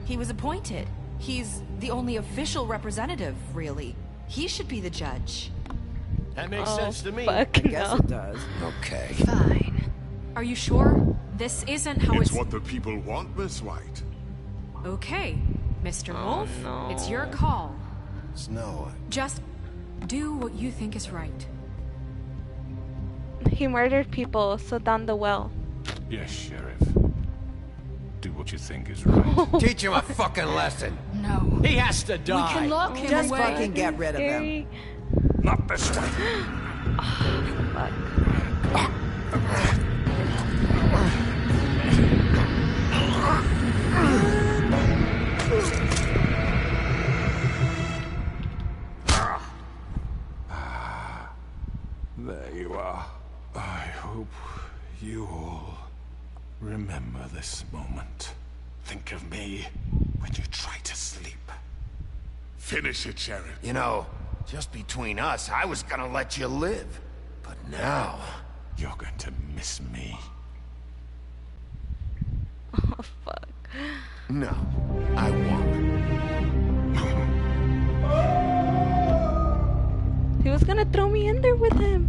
He was appointed. He's the only official representative, really. He should be the judge. That makes Oh, sense to me. fuck Guess no. it does. Okay. Fine. Are you sure? This isn't how It's what the people want, Miss White. Okay, Mr. Wolf, no. it's your call. Snow. Just do what you think is right. He murdered people, so down the well. Yes, Sheriff. Do what you think is right. Teach him a fucking lesson. No. He has to We die. can lock him Just away. fucking get rid of him. Scary. Not this way. Fuck. There you are. I hope you all remember this moment. Think of me when you try to sleep. Finish it, Sheriff. You know, just between us, I was gonna let you live. But now... You're going to miss me. Oh, fuck. No, I won't. He was gonna throw me in there with him.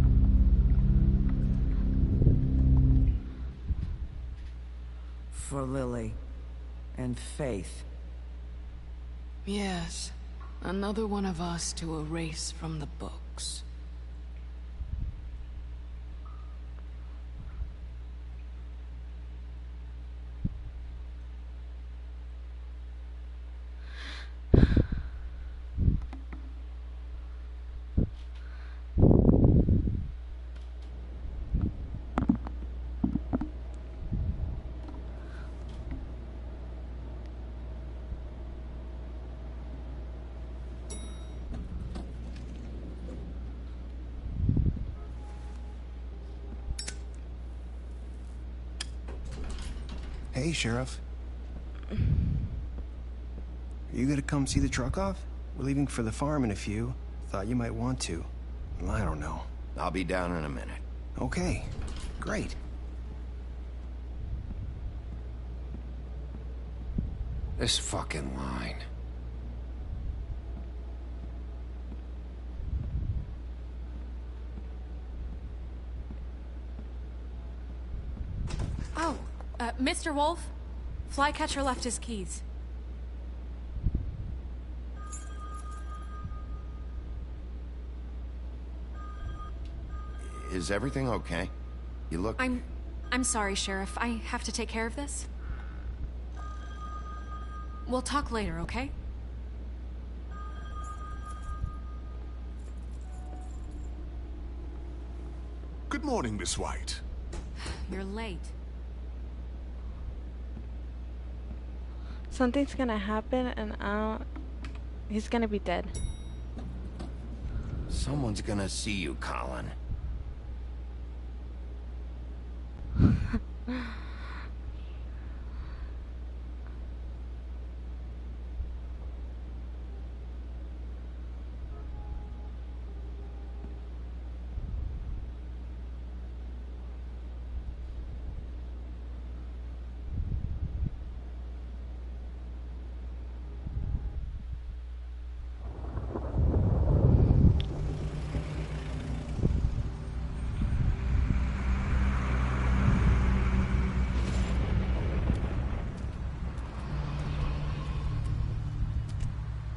For Lily. And Faith. Yes. Another one of us to erase from the books. Hey, Sheriff. Are you gonna come see the truck off? We're leaving for the farm in a few. Thought you might want to. Well, I don't know. I'll be down in a minute. Okay, great. This fucking line. Oh, Mr. Wolf, Flycatcher left his keys. Is everything okay? You look... I'm sorry, Sheriff. I have to take care of this. We'll talk later, okay? Good morning, Miss White. You're late. Something's gonna happen and he's gonna be dead. Someone's gonna see you, Colin.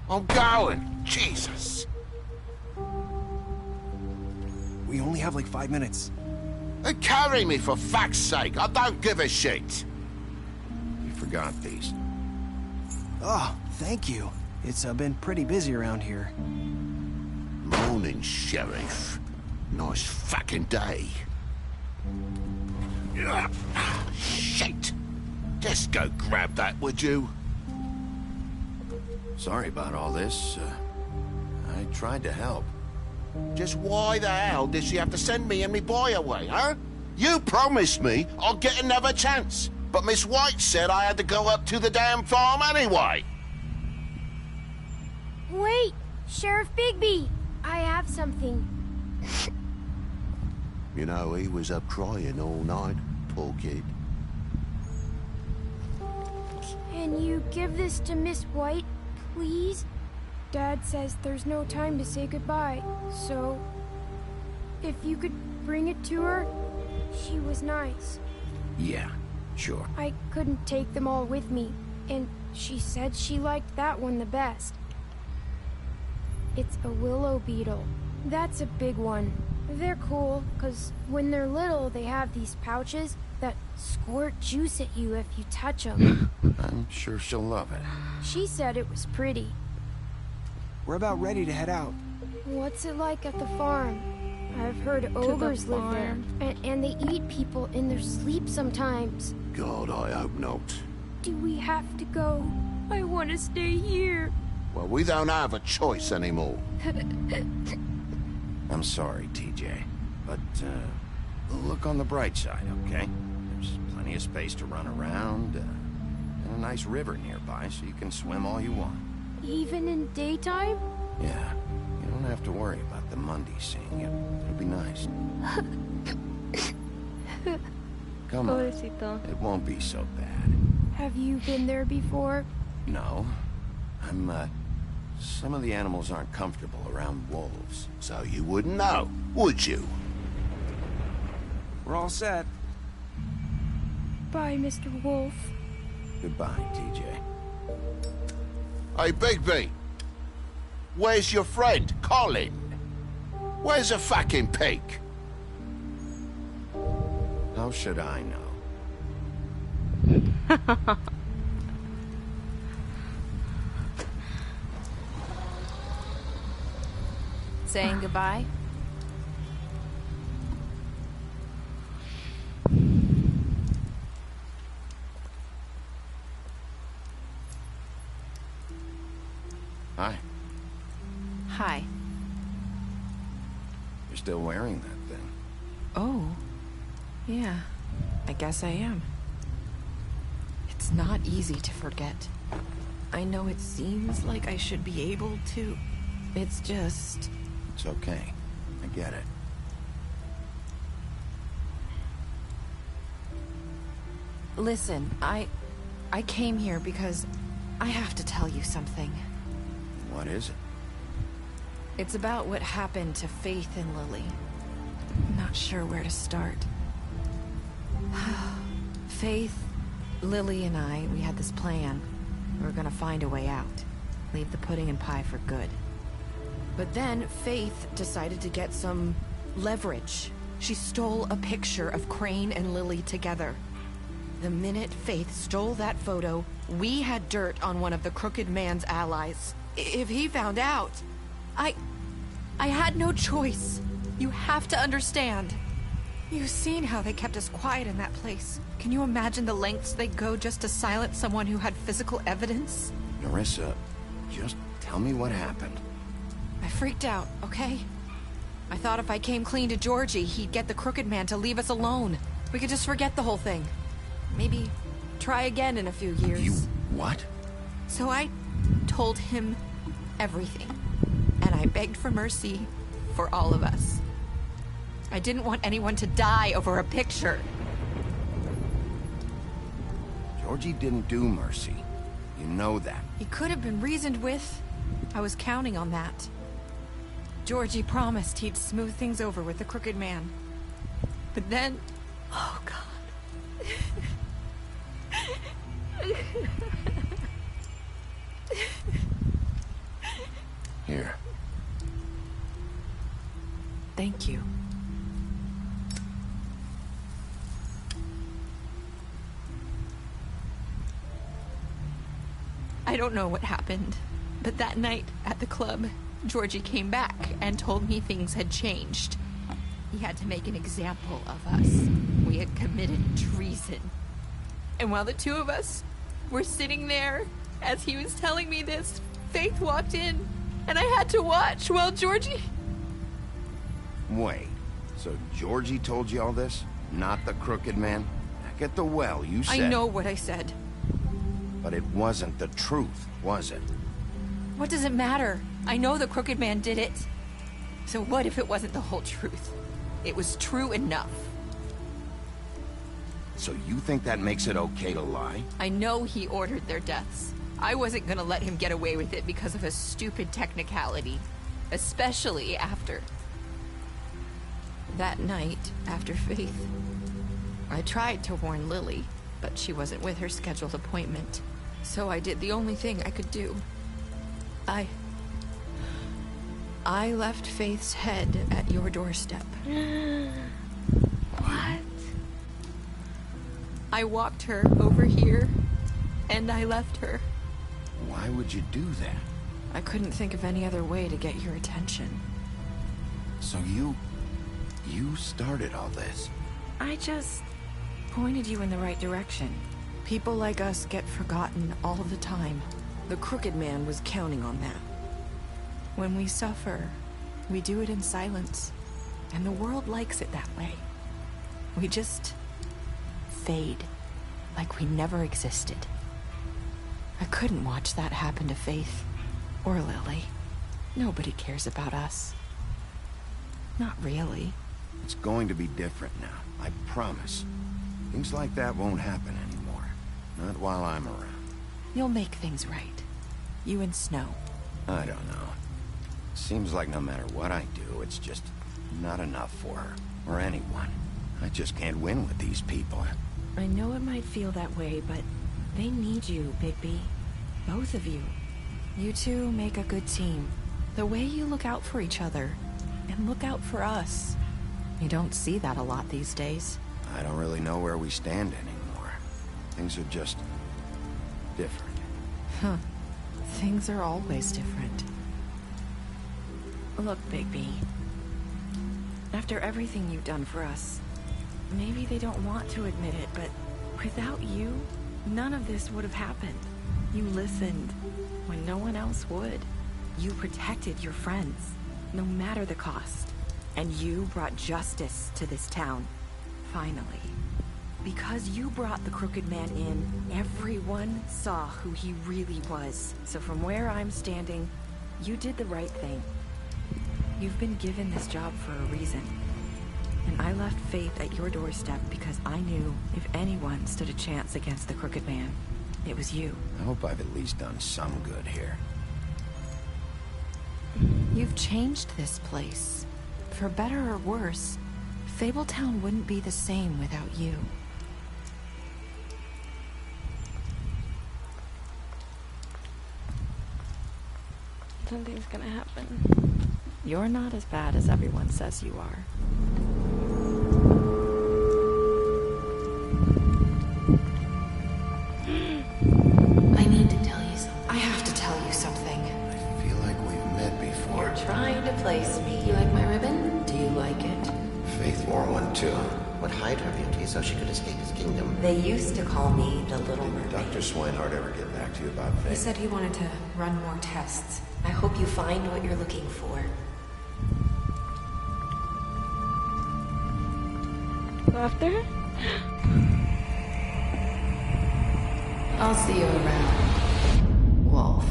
I'm going. Jesus. We only have like 5 minutes. Carry me, for fuck's sake. I don't give a shit. You forgot these. Oh, thank you. It's been pretty busy around here. Morning, Sheriff. Nice fucking day. Shit. Just go grab that, would you? Sorry about all this. I tried to help. Just why the hell did she have to send me and me boy away, huh? You promised me I'd get another chance, but Miss White said I had to go up to the damn farm anyway. Wait, Sheriff Bigby, I have something. You know, he was up crying all night, poor kid. Can you give this to Miss White, please? Dad says there's no time to say goodbye, so if you could bring it to her, she was nice. Yeah, sure. I couldn't take them all with me, and she said she liked that one the best. It's a willow beetle. That's a big one. They're cool, because when they're little, they have these pouches that squirt juice at you if you touch them. I'm sure she'll love it. She said it was pretty. We're about ready to head out. What's it like at the farm? I've heard ogres live there, and they eat people in their sleep sometimes. God, I hope not. Do we have to go? I want to stay here. Well, we don't have a choice anymore. I'm sorry, TJ, but look on the bright side, okay? There's plenty of space to run around, and a nice river nearby, so you can swim all you want. Even in daytime? Yeah, you don't have to worry about the Monday seeing you. It'll be nice. Come on, it won't be so bad. Have you been there before? No, some of the animals aren't comfortable around wolves. So you wouldn't know, would you? We're all set. Bye, Mr. Wolf. Goodbye, TJ. Hey, Bigby. Where's your friend, Colin? Where's the fucking pig? How should I know? Saying goodbye? Hi. Hi. You're still wearing that thing. Oh. Yeah. I guess I am. It's not easy to forget. I know it seems like I should be able to. It's just... It's okay. I get it. Listen, I came here because I have to tell you something. What is it? It's about what happened to Faith and Lily. I'm not sure where to start. Faith, Lily, and I, we had this plan. We were gonna find a way out. Leave the pudding and pie for good. But then Faith decided to get some leverage. She stole a picture of Crane and Lily together. The minute Faith stole that photo, we had dirt on one of the Crooked Man's allies. If he found out, I had no choice. You have to understand. You've seen how they kept us quiet in that place. Can you imagine the lengths they go just to silence someone who had physical evidence? Narissa, just tell me what happened. I freaked out, okay? I thought if I came clean to Georgie, he'd get the Crooked Man to leave us alone. We could just forget the whole thing. Maybe try again in a few years. You what? So I told him everything. And I begged for mercy for all of us. I didn't want anyone to die over a picture. Georgie didn't do mercy. You know that. He could have been reasoned with. I was counting on that. Georgie promised he'd smooth things over with the Crooked Man. But then... Oh, God. Here. Thank you. I don't know what happened, but that night at the club, Georgie came back and told me things had changed. He had to make an example of us. We had committed treason. And while the two of us were sitting there, as he was telling me this, Faith walked in, and I had to watch while Georgie... Wait, so Georgie told you all this? Not the Crooked Man? Back at the well, you said... I know what I said. But it wasn't the truth, was it? What does it matter? I know the Crooked Man did it. So what if it wasn't the whole truth? It was true enough. So you think that makes it okay to lie? I know he ordered their deaths. I wasn't gonna let him get away with it because of a stupid technicality. Especially after... That night, after Faith, I tried to warn Lily, but she wasn't with her scheduled appointment. So I did the only thing I could do. I left Faith's head at your doorstep. What? I walked her over here, and I left her. Why would you do that? I couldn't think of any other way to get your attention. So you started all this? I just pointed you in the right direction. People like us get forgotten all the time. The Crooked Man was counting on that. When we suffer, we do it in silence, and the world likes it that way. We just fade, like we never existed. I couldn't watch that happen to Faith, or Lily. Nobody cares about us. Not really. It's going to be different now, I promise. Things like that won't happen anymore. Not while I'm around. You'll make things right. You and Snow. I don't know. Seems like no matter what I do, it's just not enough for her, or anyone. I just can't win with these people. I know it might feel that way, but they need you, Bigby. Both of you. You two make a good team. The way you look out for each other, and look out for us. You don't see that a lot these days. I don't really know where we stand anymore. Things are just... different. Huh. Things are always different. Look, Bigby. After everything you've done for us, maybe they don't want to admit it, but without you, none of this would have happened. You listened when no one else would. You protected your friends, no matter the cost. And you brought justice to this town. Finally. Because you brought the Crooked Man in, everyone saw who he really was. So from where I'm standing, you did the right thing. You've been given this job for a reason. And I left Faith at your doorstep because I knew if anyone stood a chance against the Crooked Man, it was you. I hope I've at least done some good here. You've changed this place. For better or worse, Fabletown wouldn't be the same without you. Something's gonna happen. You're not as bad as everyone says you are. I need to tell you something. I have to tell you something. I feel like we've met before. You're trying to place me. You like my ribbon? Do you like it? Faith wore one too. Would hide her beauty so she could escape his kingdom. They used to call me the Little Mermaid. Did Dr. Swinehart ever get back to you about Faith? He said he wanted to run more tests. I hope you find what you're looking for. Go after her? I'll see you around, Wolf.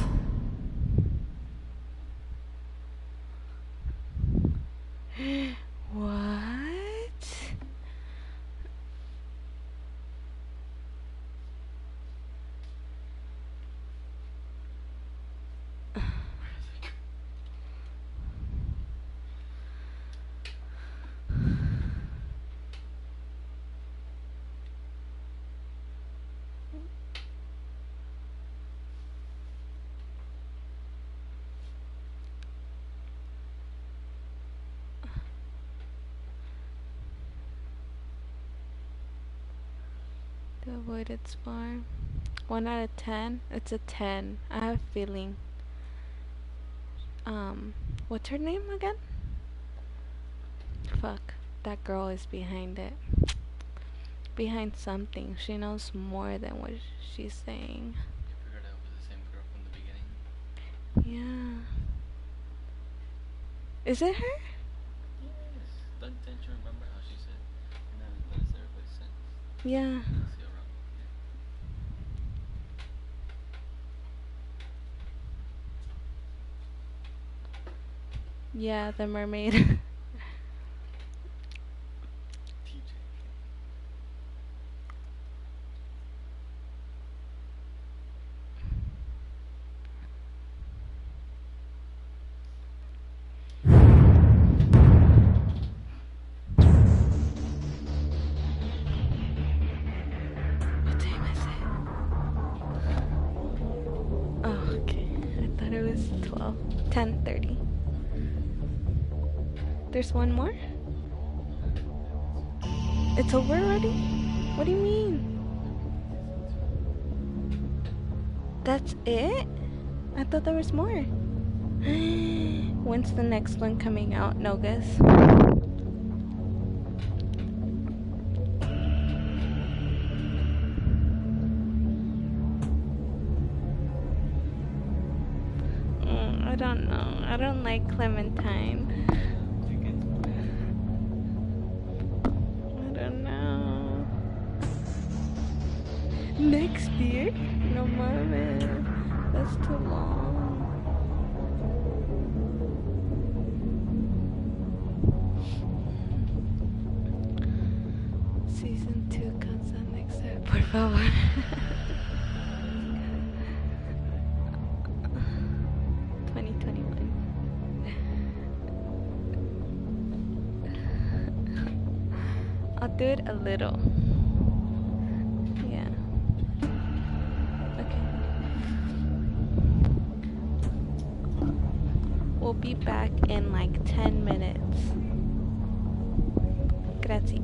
What? The avoided spar. 1 out of 10? It's a 10. I have a feeling. What's her name again? Fuck. That girl is behind it. Behind something. She knows more than what she's saying. You figured out it was the same girl from the beginning? Yeah. Is it her? Yes. Don't you remember how she said, "You're not as bad as everybody said"? Yeah. See you around. Yeah, the mermaid. What time is it? Oh, okay. I thought it was 12. 10:30. There's one more? It's over already? What do you mean? That's it? I thought there was more. When's the next one coming out, Nogus? I don't know. I don't like Clementine. I don't know. Next year? No mames. That's too long. Season 2 comes out next year. Por favor. I'll do it a little. Yeah. Okay. We'll be back in like 10 minutes. Grazie.